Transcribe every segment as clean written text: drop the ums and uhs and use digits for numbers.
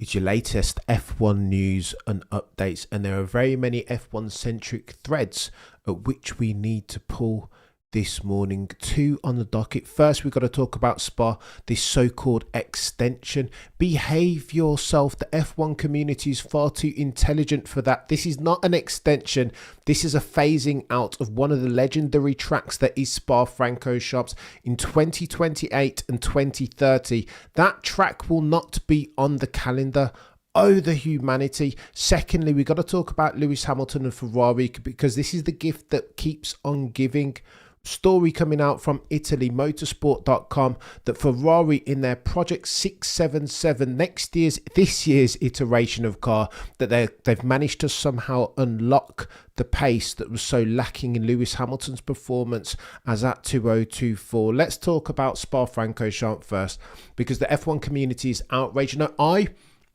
is your latest F1 news and updates, and there are very many F1 centric threads at which we need to pull this morning. Two on the docket. First, we've got to talk about Spa, this so-called extension. Behave yourself. The F1 community is far too intelligent for that. This is not an extension. This is a phasing out of one of the legendary tracks that is Spa-Francorchamps in 2028 and 2030. That track will not be on the calendar. Oh, the humanity. Secondly, we've got to talk about Lewis Hamilton and Ferrari, because this is the gift that keeps on giving. Story coming out from Italy, motorsport.com, that Ferrari in their Project 677, this year's iteration of car, that they've managed to somehow unlock the pace that was so lacking in Lewis Hamilton's performance as at 2024. Let's talk about Spa-Francorchamps first, because the F1 community is outraged. Now, I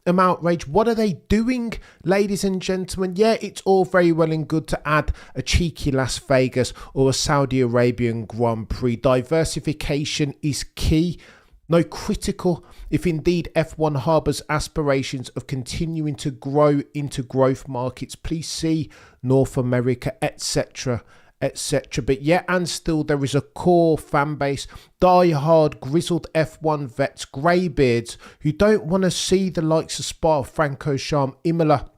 am outraged. What are they doing, ladies and gentlemen? Yeah, it's all very well and good to add a cheeky Las Vegas or a Saudi Arabian Grand Prix. Diversification is key. No, critical if indeed F1 harbours aspirations of continuing to grow into growth markets. Please see North America, etc., etc. But yet and still there is a core fan base, die-hard grizzled F1 vets, greybeards, who don't want to see the likes of Spa-Francorchamps, Imola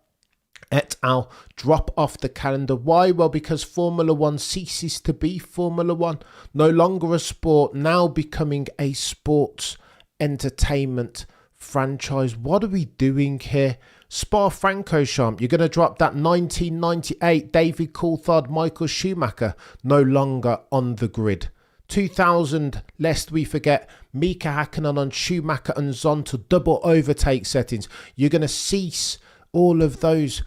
et al. Drop off the calendar. Why? Well, because Formula One ceases to be Formula One. No longer a sport, now becoming a sports entertainment franchise. What are we doing here? Spa-Francorchamps, you're going to drop that 1998 David Coulthard, Michael Schumacher, no longer on the grid. 2000, lest we forget, Mika Hakkinen on Schumacher and Zonta double overtake settings. You're going to cease all of those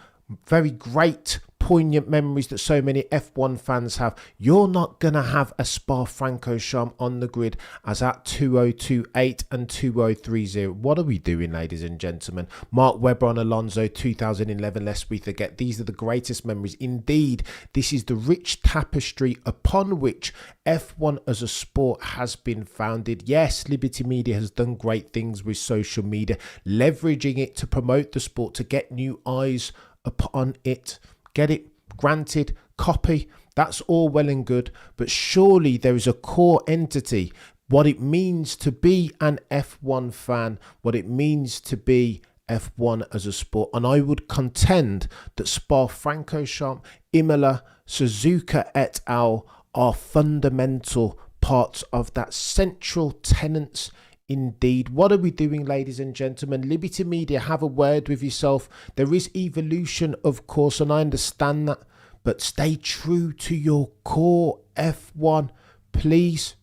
very great, poignant memories that so many F1 fans have. You're not going to have a Spa-Francorchamps on the grid as at 2028 and 2030. What are we doing, ladies and gentlemen? Mark Webber on Alonso 2011, lest we forget. These are the greatest memories. Indeed, this is the rich tapestry upon which F1 as a sport has been founded. Yes, Liberty Media has done great things with social media, leveraging it to promote the sport, to get new eyes upon it. Get it? Granted, copy, that's all well and good, but surely there is a core entity, what it means to be an F1 fan, what it means to be F1 as a sport. And I would contend that Spa-Francorchamps, Imola, Suzuka et al. Are fundamental parts of that, central tenets. Indeed. What are we doing, ladies and gentlemen? Liberty Media, have a word with yourself. There is evolution, of course, and I understand that, but stay true to your core, F1, please.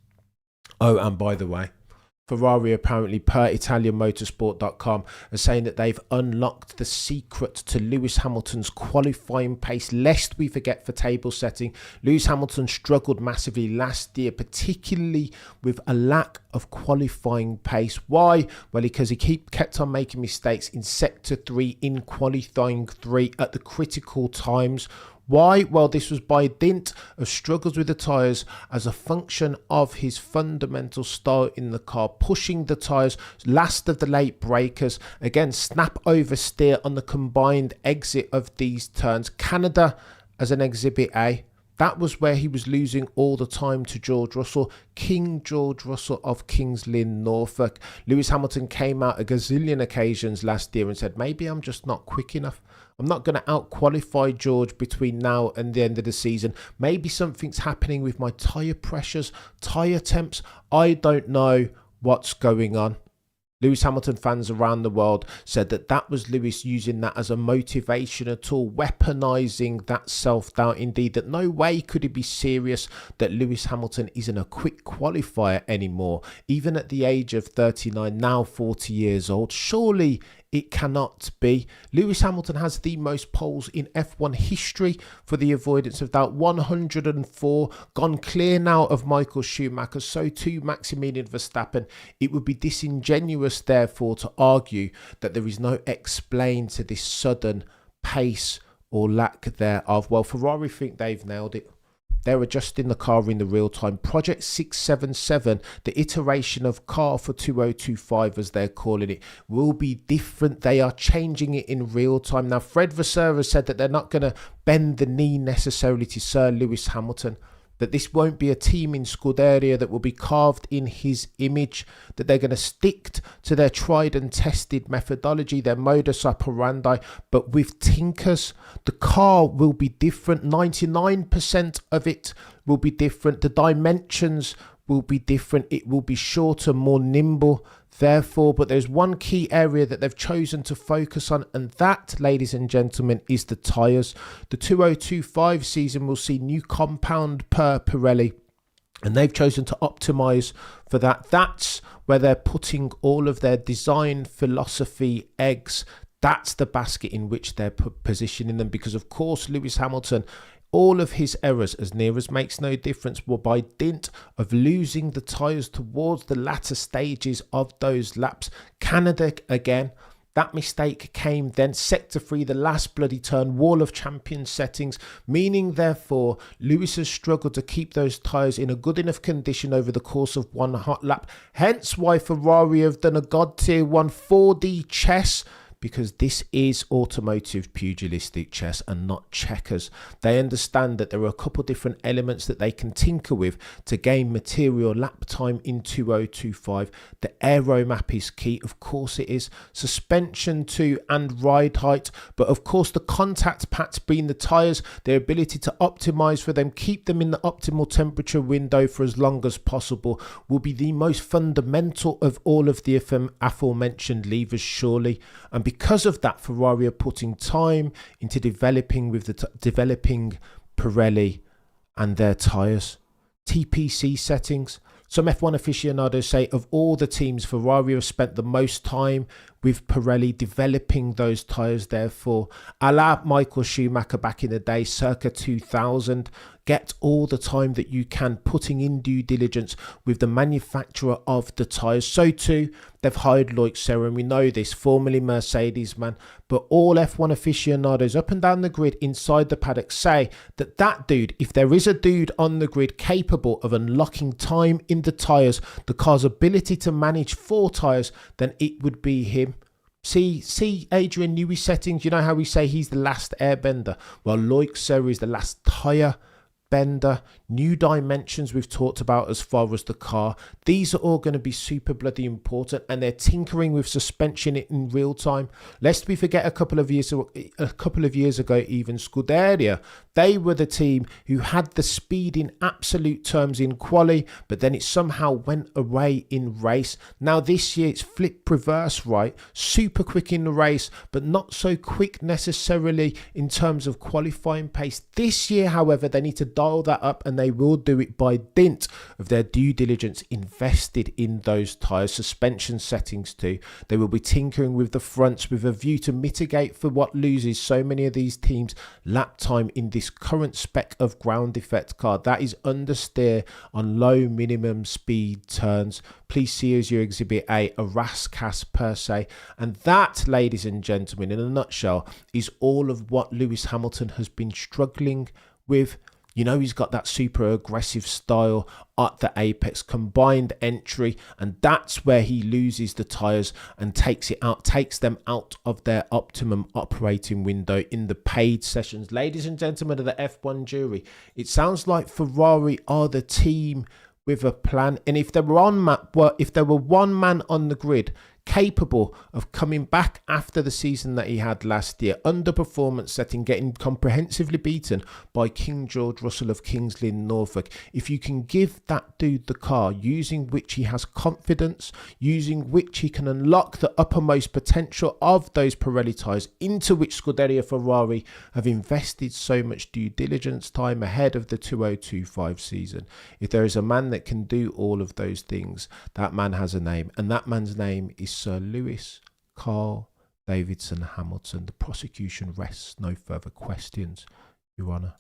Oh, and by the way, Ferrari apparently, per ItalianMotorsport.com, are saying that they've unlocked the secret to Lewis Hamilton's qualifying pace. Lest we forget, for table setting, Lewis Hamilton struggled massively last year, particularly with a lack of qualifying pace. Why? Well, because he kept on making mistakes in Sector 3, in qualifying 3 at the critical times. Why? Well, this was by dint of struggles with the tyres as a function of his fundamental style in the car, pushing the tyres, last of the late breakers, again, snap oversteer on the combined exit of these turns. Canada as an Exhibit A. That was where he was losing all the time to George Russell, King George Russell of Kings Lynn, Norfolk. Lewis Hamilton came out a gazillion occasions last year and said, maybe I'm just not quick enough. I'm not going to out-qualify George between now and the end of the season. Maybe something's happening with my tyre pressures, tyre temps. I don't know what's going on. Lewis Hamilton fans around the world said that that was Lewis using that as a motivational tool, weaponising that self-doubt. Indeed, that no way could it be serious that Lewis Hamilton isn't a quick qualifier anymore, even at the age of 39, now 40 years old. Surely it cannot be. Lewis Hamilton has the most poles in F1 history, for the avoidance of doubt, 104, gone clear now of Michael Schumacher, so too Maximilian Verstappen. It would be disingenuous, therefore, to argue that there is no explain to this sudden pace or lack thereof. Well, Ferrari think they've nailed it. they're adjusting the car in the real time. Project 677, the iteration of car for 2025, as they're calling it, will be different. They are changing it in real time. Now, Fred Vasseur said that they're not going to bend the knee necessarily to Sir Lewis Hamilton, that this won't be a team in Scuderia that will be carved in his image, that they're going to stick to their tried and tested methodology, their modus operandi, but with tinkers. The car will be different. 99% of it will be different. The dimensions will be different. It will be shorter, more nimble, therefore. But there's one key area that they've chosen to focus on, and that, ladies and gentlemen, is the tyres. The 2025 season will see new compound per Pirelli, and they've chosen to optimise for that. That's where they're putting all of their design philosophy eggs. That's the basket in which they're positioning them, because of course Lewis Hamilton, all of his errors, as near as makes no difference, were by dint of losing the tyres towards the latter stages of those laps. Canada again, that mistake came then, sector 3, the last bloody turn, wall of champions settings, meaning therefore Lewis has struggled to keep those tyres in a good enough condition over the course of one hot lap. Hence why Ferrari have done a God tier 1 4D chess, because this is automotive pugilistic chess and not checkers. They understand that there are a couple different elements that they can tinker with to gain material lap time in 2025. The aero map is key, of course it is. Suspension too, and ride height, but of course the contact pads being the tyres, their ability to optimise for them, keep them in the optimal temperature window for as long as possible, will be the most fundamental of all of the aforementioned levers, surely. And because of that, Ferrari are putting time into developing Pirelli and their tyres. TPC settings. Some F1 aficionados say of all the teams, Ferrari have spent the most time with Pirelli developing those tyres, therefore, a la Michael Schumacher back in the day, circa 2000. Get all the time that you can, putting in due diligence with the manufacturer of the tyres. So too, they've hired Loic Serra, and we know this, formerly Mercedes man. But all F1 aficionados up and down the grid inside the paddock say that that dude, if there is a dude on the grid capable of unlocking time in the tyres, the car's ability to manage 4 tyres, then it would be him. See Adrian Newey settings. You know how we say he's the last airbender? Well, Loic Serra is the last tyre bender. New dimensions we've talked about as far as the car. These are all going to be super bloody important, and they're tinkering with suspension in real time. Lest we forget, a couple of years ago, even Scuderia, they were the team who had the speed in absolute terms in quali, but then it somehow went away in race. Now this year it's flip reverse, right? Super quick in the race, but not so quick necessarily in terms of qualifying pace. This year, however, they need to dial that up, and they will do it by dint of their due diligence invested in those tyres. Suspension settings too. They will be tinkering with the fronts with a view to mitigate for what loses so many of these teams lap time in this current spec of ground effect car. That is understeer on low minimum speed turns. Please see as your exhibit A, a RASCAS per se. And that, ladies and gentlemen, in a nutshell, is all of what Lewis Hamilton has been struggling with. You know, he's got that super aggressive style at the apex, combined entry, and that's where he loses the tyres and takes them out of their optimum operating window in the paid sessions. Ladies and gentlemen of the F1 jury, it sounds like Ferrari are the team with a plan, and if there were one man on the grid capable of coming back after the season that he had last year, underperformance setting, getting comprehensively beaten by King George Russell of Kings Lynn, Norfolk. If you can give that dude the car using which he has confidence, using which he can unlock the uppermost potential of those Pirelli tyres, into which Scuderia Ferrari have invested so much due diligence time ahead of the 2025 season. If there is a man that can do all of those things, that man has a name, and that man's name is Sir Lewis Carl Davidson Hamilton. The prosecution rests. No further questions, Your Honour.